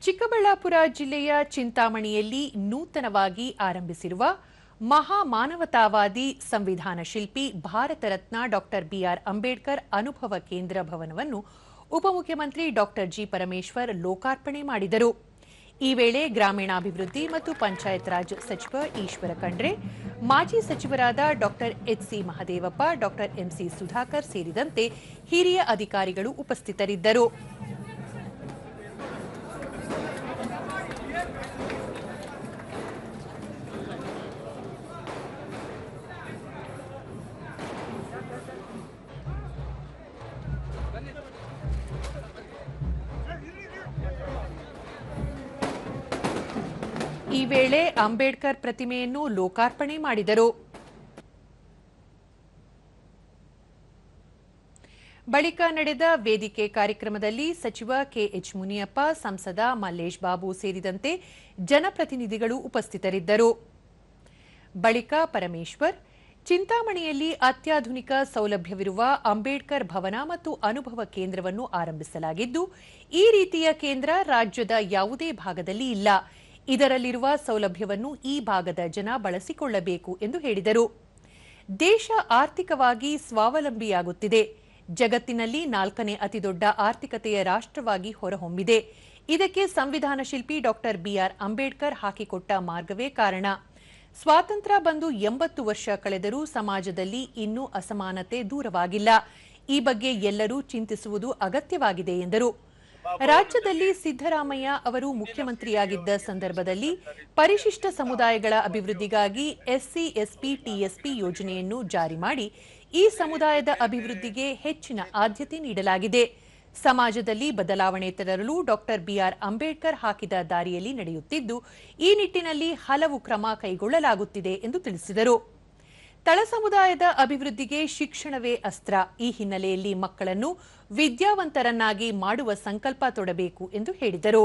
ಚಿಕ್ಕಬಳ್ಳಾಪುರ ಜಿಲ್ಲೆಯ ಚಿಂತಾಮಣಿಯಲ್ಲಿ ನೂತನವಾಗಿ ಆರಂಭಿಸಿರುವ ಮಹಾ ಮಾನವತಾವಾದಿ ಸಂವಿಧಾನ ಶಿಲ್ಪಿ ಭಾರತ ರತ್ನ ಡಾಕ್ಟರ್ ಬಿಆರ್ ಅಂಬೇಡ್ಕರ್ ಅನುಭವ ಕೇಂದ್ರ ಭವನವನ್ನು ಉಪಮುಖ್ಯಮಂತ್ರಿ ಡಾಕ್ಟರ್ ಜಿ ಪರಮೇಶ್ವರ್ ಲೋಕಾರ್ಪಣೆ ಮಾಡಿದರು. ಈ ವೇಳೆ ಗ್ರಾಮೀಣಾಭಿವೃದ್ಧಿ ಮತ್ತು ಪಂಚಾಯತ್ ರಾಜ್ ಸಚಿವ ಈಶ್ವರ ಖಂಡ್ರೆ, ಮಾಜಿ ಸಚಿವರಾದ doctor HC Mahadevappa, doctor MC Sudhakar ಸೇರಿದಂತೆ ಹಿರಿಯ ಅಧಿಕಾರಿಗಳು ಉಪಸ್ಥಿತರಿದ್ದರು. ಈ ವೇಳೆ ಅಂಬೇಡ್ಕರ್ ಪ್ರತಿಮೆಯನ್ನು ಲೋಕಾರ್ಪಣೆ ಮಾಡಿದರು. ಬಳಿಕ ನಡೆದ ವೇದಿಕೆ ಕಾರ್ಯಕ್ರಮದಲ್ಲಿ ಸಚಿವ ಕೆಎಚ್ ಮುನಿಯಪ್ಪ, ಸಂಸದ ಮಲ್ಲೇಶ್ ಬಾಬು ಸೇರಿದಂತೆ ಜನಪ್ರತಿನಿಧಿಗಳು ಉಪಸ್ಥಿತರಿದ್ದರು. ಬಳಿಕ ಪರಮೇಶ್ವರ್, ಚಿಂತಾಮಣಿಯಲ್ಲಿ ಅತ್ಯಾಧುನಿಕ ಸೌಲಭ್ಯವಿರುವ ಅಂಬೇಡ್ಕರ್ ಭವನ ಮತ್ತು ಅನುಭವ ಕೇಂದ್ರವನ್ನು ಆರಂಭಿಸಲಾಗಿದ್ದು, ಈ ರೀತಿಯ ಕೇಂದ್ರ ರಾಜ್ಯದ ಯಾವುದೇ ಭಾಗದಲ್ಲಿ ಇಲ್ಲ. ಇದರಲ್ಲಿರುವ ಸೌಲಭ್ಯವನ್ನು ಈ ಭಾಗದ ಜನ ಬಳಸಿಕೊಳ್ಳಬೇಕು ಎಂದು ಹೇಳಿದರು. ದೇಶ ಆರ್ಥಿಕವಾಗಿ ಸ್ವಾವಲಂಬಿಯಾಗುತ್ತಿದೆ. ಜಗತ್ತಿನಲ್ಲಿ 4ನೇ ಅತಿದೊಡ್ಡ ಆರ್ಥಿಕತೆಯ ರಾಷ್ಟ್ರವಾಗಿ ಹೊರಹೊಮ್ಮಿದೆ. ಇದಕ್ಕೆ ಸಂವಿಧಾನ ಶಿಲ್ಪಿ ಡಾಕ್ಟರ್ ಬಿಆರ್ ಅಂಬೇಡ್ಕರ್ ಹಾಕಿಕೊಟ್ಟ ಮಾರ್ಗವೇ ಕಾರಣ. ಸ್ವಾತಂತ್ರ್ಯ ಬಂದು 80 ವರ್ಷ ಕಳೆದರೂ ಸಮಾಜದಲ್ಲಿ ಇನ್ನೂ ಅಸಮಾನತೆ ದೂರವಾಗಿಲ್ಲ. ಈ ಬಗ್ಗೆ ಎಲ್ಲರೂ ಚಿಂತಿಸುವುದು ಅಗತ್ಯವಾಗಿದೆ ಎಂದರು. ರಾಜ್ಯದಲ್ಲಿ ಸಿದ್ದರಾಮಯ್ಯ ಅವರು ಮುಖ್ಯಮಂತ್ರಿಯಾಗಿದ್ದ ಸಂದರ್ಭದಲ್ಲಿ ಪರಿಶಿಷ್ಟ ಸಮುದಾಯಗಳ ಅಭಿವೃದ್ಧಿಗಾಗಿ ಎಸ್ಸಿ, ಎಸ್ಪಿ, ಟಿಎಸ್ಪಿ ಯೋಜನೆಯನ್ನು ಜಾರಿ ಮಾಡಿ ಈ ಸಮುದಾಯದ ಅಭಿವೃದ್ಧಿಗೆ ಹೆಚ್ಚಿನ ಆದ್ಯತೆ ನೀಡಲಾಗಿದೆ. ಸಮಾಜದಲ್ಲಿ ಬದಲಾವಣೆ ತರಲು ಡಾಕ್ಟರ್ ಬಿಆರ್ ಅಂಬೇಡ್ಕರ್ ಹಾಕಿದ ದಾರಿಯಲ್ಲಿ ನಡೆಯುತ್ತಿದ್ದು, ಈ ನಿಟ್ಟಿನಲ್ಲಿ ಹಲವು ಕ್ರಮ ಕೈಗೊಳ್ಳಲಾಗುತ್ತಿದೆ ಎಂದು ತಿಳಿಸಿದರು. ತಳ ಸಮುದಾಯದ ಅಭಿವೃದ್ಧಿಗೆ ಶಿಕ್ಷಣವೇ ಅಸ್ತ್ರ. ಈ ಹಿನ್ನೆಲೆಯಲ್ಲಿ ಮಕ್ಕಳನ್ನು ವಿದ್ಯಾವಂತರನ್ನಾಗಿ ಮಾಡುವ ಸಂಕಲ್ಪ ತೊಡಬೇಕು ಎಂದು ಹೇಳಿದರು.